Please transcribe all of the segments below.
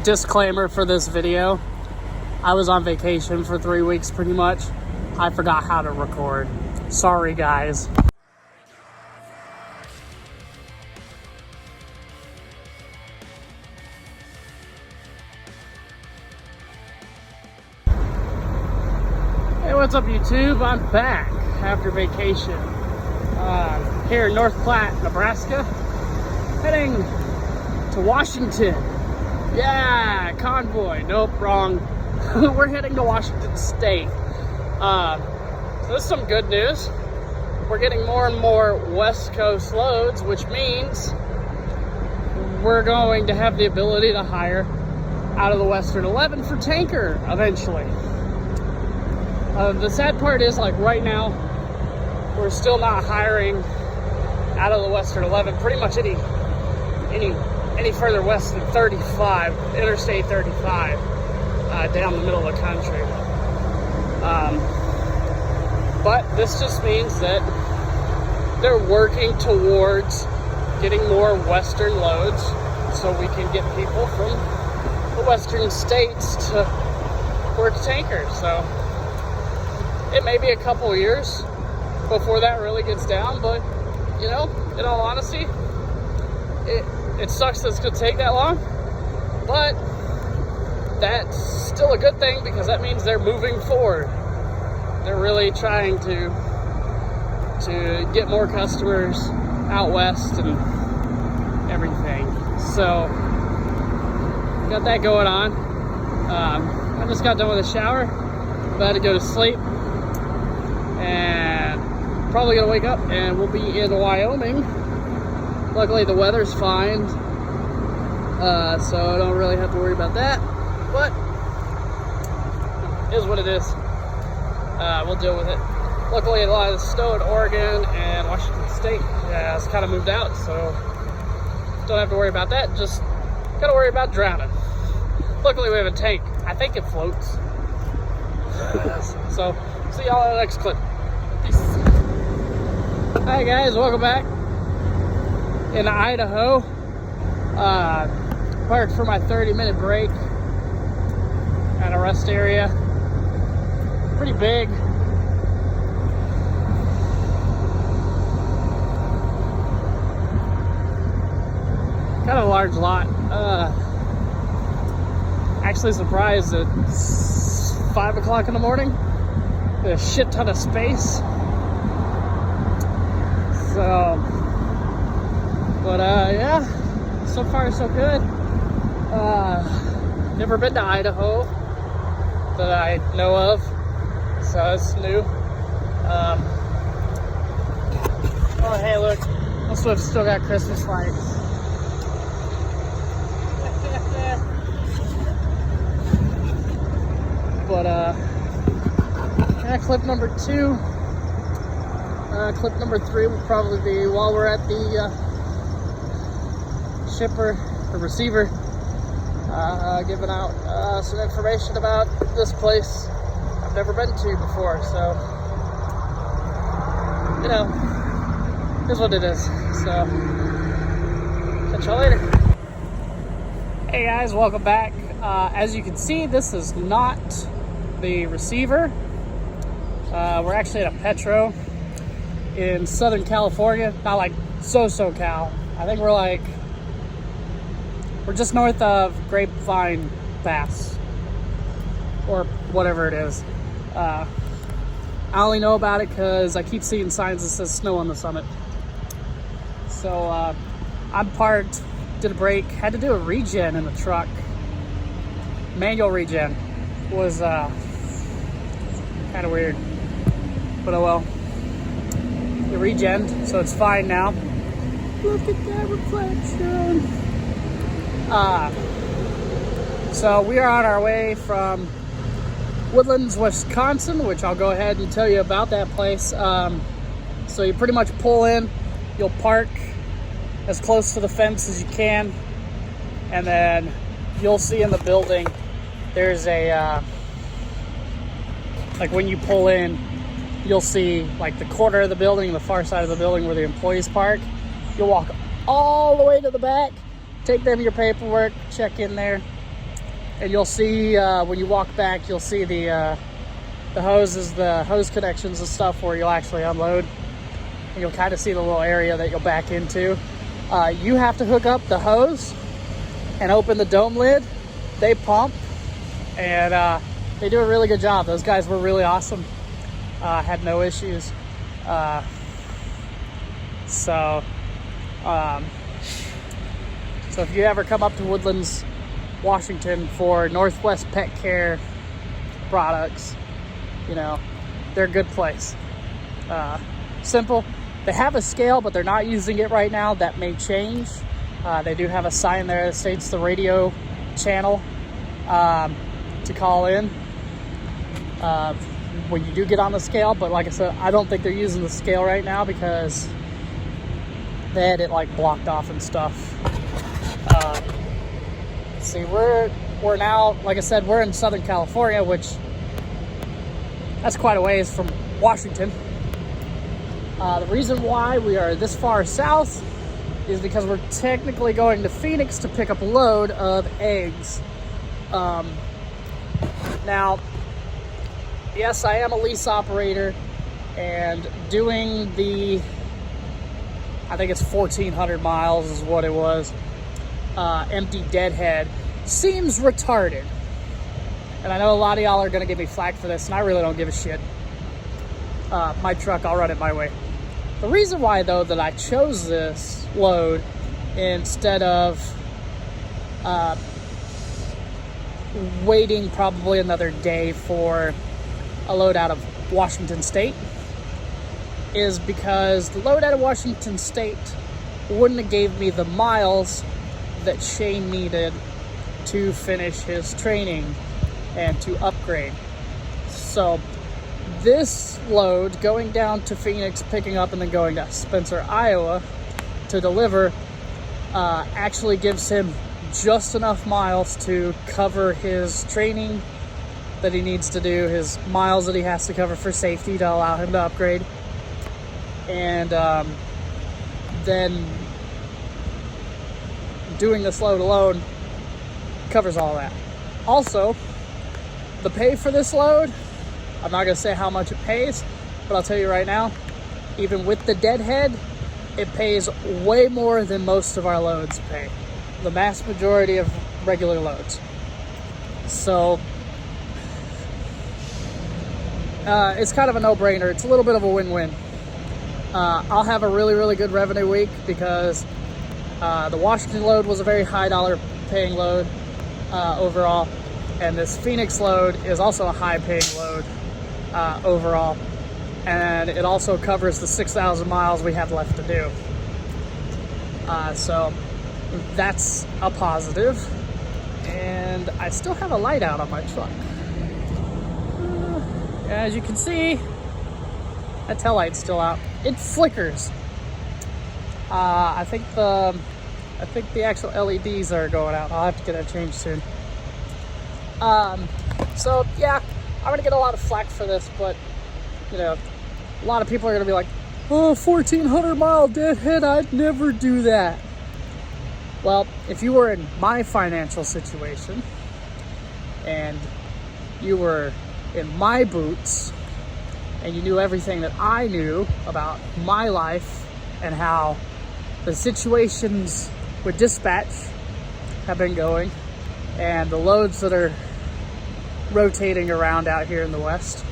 Disclaimer for this video. I was on vacation for 3 weeks pretty much. I forgot how to record. Sorry guys. Hey, what's up YouTube? I'm back after vacation. Here in North Platte, Nebraska. Heading to Washington. Yeah, convoy. Nope, wrong. We're heading to Washington State. So this is some good news. We're getting more and more West Coast loads, which means we're going to have the ability to hire out of the Western 11 for tanker eventually. The sad part is, like, right now, we're still not hiring out of the Western 11 pretty much any further west than 35, Interstate 35, down the middle of the country. But this just means that they're working towards getting more Western loads so we can get people from the Western states to work tankers. So it may be a couple years before that really gets down, but you know, in all honesty, it sucks that it's going to take that long, but that's still a good thing because that means they're moving forward. They're really trying to get more customers out west and everything. So got that going on. I just got done with a shower, about to go to sleep, and probably gonna wake up and we'll be in Wyoming. Luckily the weather's fine, so I don't really have to worry about that, but it is what it is. We'll deal with it. Luckily a lot of the snow in Oregon and Washington State has kind of moved out, so don't have to worry about that. Just gotta worry about drowning. Luckily we have a tank. I think it floats. So see y'all in the next clip. Peace. Hi guys, welcome back. In Idaho, parked for my 30-minute break at a rest area. Pretty big. Kind of a large lot. Actually surprised at 5 o'clock in the morning. A shit ton of space. So, but yeah, so far so good. Never been to Idaho that I know of, so it's new. Oh hey, look, also I've still got Christmas lights. But yeah, clip number 2. Clip number 3 will probably be while we're at the receiver, giving out some information about this place I've never been to before. So, you know, here's what it is. So, catch y'all later. Hey guys, welcome back. As you can see, this is not the receiver. We're actually at a Petro in Southern California, not like SoCal. I think we're just north of Grapevine Pass, or whatever it is. I only know about it because I keep seeing signs that says snow on the summit. So I'm parked, did a break, had to do a regen in the truck. Manual regen was kind of weird, but oh well. The regen, so it's fine now. Look at that reflection. So we are on our way from Woodlands, Wisconsin, which I'll go ahead and tell you about that place. So you pretty much pull in, you'll park as close to the fence as you can, and then you'll see in the building there's a like when you pull in, you'll see like the corner of the building, the far side of the building where the employees park. You'll walk all the way to the back, take them your paperwork, check in there, And you'll see when you walk back, you'll see the hoses, the hose connections and stuff where you'll actually unload. And you'll kind of see the little area that you'll back into. You have to hook up the hose and open the dome lid. They pump, and they do a really good job. Those guys were really awesome. Had no issues. So if you ever come up to Woodlands, Washington for Northwest Pet Care products, you know, they're a good place. Simple. They have a scale, but they're not using it right now. That may change. They do have a sign there that states the radio channel to call in when you do get on the scale. But like I said, I don't think they're using the scale right now because they had it like blocked off and stuff. See, we're now, like I said, we're in Southern California, which that's quite a ways from Washington. The reason why we are this far south is because we're technically going to Phoenix to pick up a load of eggs. Now, yes, I am a lease operator, and doing the, I think it's 1,400 miles is what it was, empty deadhead seems retarded. And I know a lot of y'all are going to give me flack for this, and I really don't give a shit. My truck, I'll run it my way. The reason why, though, that I chose this load instead of waiting probably another day for a load out of Washington State is because the load out of Washington State wouldn't have gave me the miles that Shane needed to finish his training and to upgrade. So this load going down to Phoenix, picking up, and then going to Spencer, Iowa to deliver actually gives him just enough miles to cover his training that he needs to do, his miles that he has to cover for safety to allow him to upgrade. And then doing this load alone covers all that. Also, the pay for this load, I'm not going to say how much it pays, but I'll tell you right now, even with the deadhead, it pays way more than most of our loads pay. The vast majority of regular loads. So, it's kind of a no-brainer. It's a little bit of a win-win. I'll have a really, really good revenue week because the Washington load was a very high dollar paying load overall. And this Phoenix load is also a high paying load overall. And it also covers the 6,000 miles we have left to do. So that's a positive. And I still have a light out on my truck. As you can see, that tail light's still out. It flickers. I think the actual LEDs are going out. I'll have to get that changed soon. So yeah, I'm gonna get a lot of flack for this, but you know, a lot of people are gonna be like, "Oh, 1,400 mile deadhead, I'd never do that." Well, if you were in my financial situation and you were in my boots and you knew everything that I knew about my life and how the situations with dispatch have been going and the loads that are rotating around out here in the West,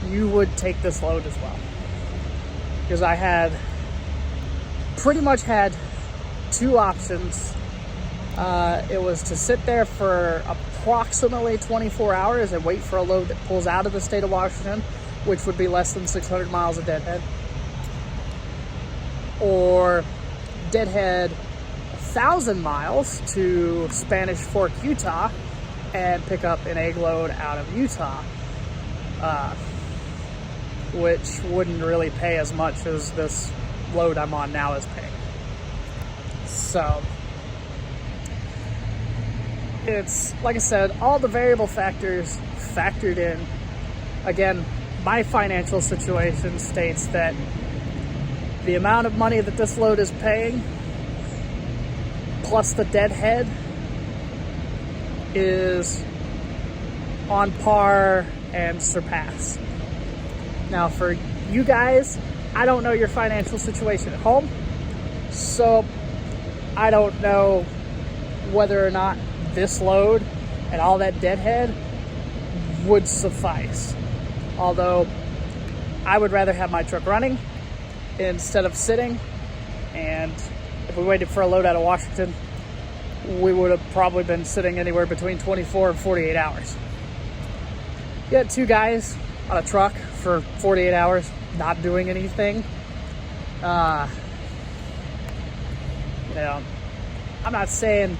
you would take this load as well. Because I had pretty much had two options. It was to sit there for approximately 24 hours and wait for a load that pulls out of the state of Washington, which would be less than 600 miles of deadhead. Or deadhead 1,000 miles to Spanish Fork, Utah, and pick up an egg load out of Utah, which wouldn't really pay as much as this load I'm on now is paying. So it's, like I said, all the variable factors factored in. Again, my financial situation states that the amount of money that this load is paying plus the deadhead is on par and surpass. Now for you guys, I don't know your financial situation at home, so I don't know whether or not this load and all that deadhead would suffice. Although I would rather have my truck running instead of sitting, and if we waited for a load out of Washington, we would have probably been sitting anywhere between 24 and 48 hours. You had 2 guys on a truck for 48 hours not doing anything. I'm not saying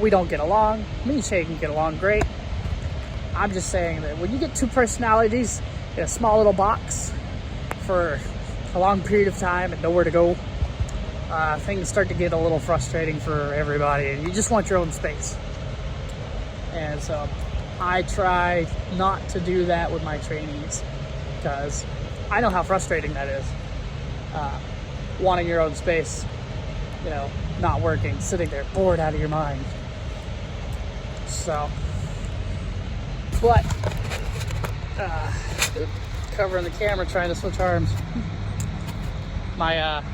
we don't get along. Me and Shay can get along great. I'm just saying that when you get 2 personalities in a small little box for a long period of time and nowhere to go, things start to get a little frustrating for everybody, and you just want your own space. And so I try not to do that with my trainees, because I know how frustrating that is. Wanting your own space, not working, sitting there bored out of your mind. So, but covering the camera, trying to switch arms. My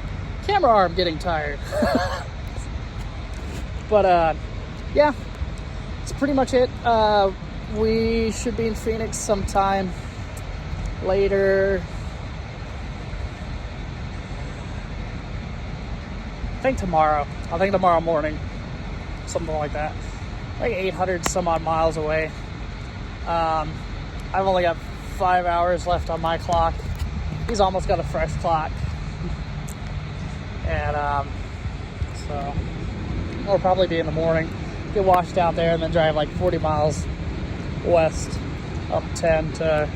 camera arm getting tired. But yeah, that's pretty much it. We should be in Phoenix sometime later. I think tomorrow morning, something like that. Like 800 some odd miles away. I've only got 5 hours left on my clock. He's almost got a fresh clock. And so we'll probably be in the morning, get washed out there, and then drive like 40 miles west up 10 to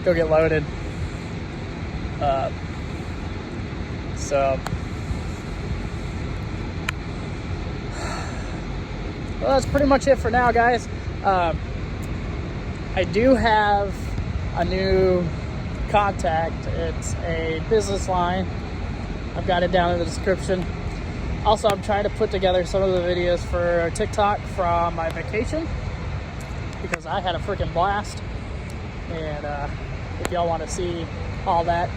go get loaded. Well, that's pretty much it for now, guys. I do have a new contact. It's a business line. I've got it down in the description. Also, I'm trying to put together some of the videos for TikTok from my vacation, because I had a freaking blast. And if y'all want to see all that,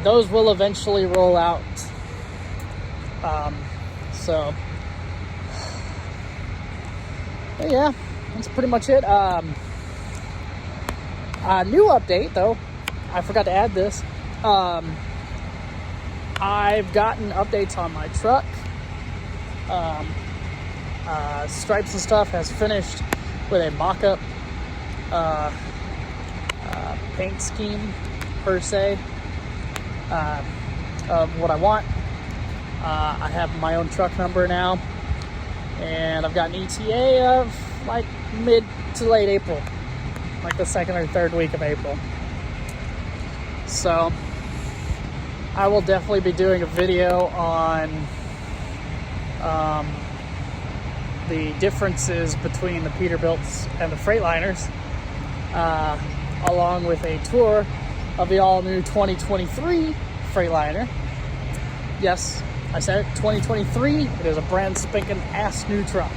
those will eventually roll out. But yeah, that's pretty much it. A new update, though, I forgot to add this. I've gotten updates on my truck. Stripes and stuff has finished with a mock-up paint scheme, per se, of what I want. I have my own truck number now, and I've got an ETA of like mid to late April, like the 2nd or 3rd week of April. So I will definitely be doing a video on the differences between the Peterbilts and the Freightliners, along with a tour of the all-new 2023 Freightliner. Yes, I said it, 2023. It is a brand spanking ass new truck.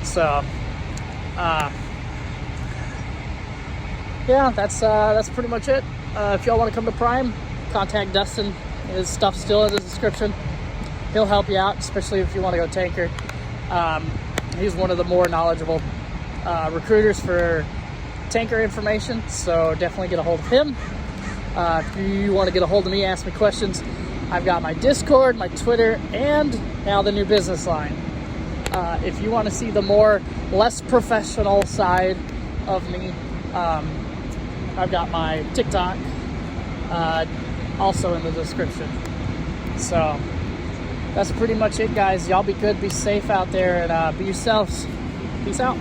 So, yeah, that's pretty much it. If y'all want to come to Prime, contact Dustin. His stuff's still in the description. He'll help you out, especially if you want to go tanker. He's one of the more knowledgeable recruiters for tanker information, so definitely get a hold of him. If you want to get a hold of me, ask me questions, I've got my Discord, my Twitter, and now the new business line. If you want to see the less professional side of me, I've got my TikTok also in the description. So that's pretty much it, guys. Y'all be good, be safe out there, and be yourselves. Peace out.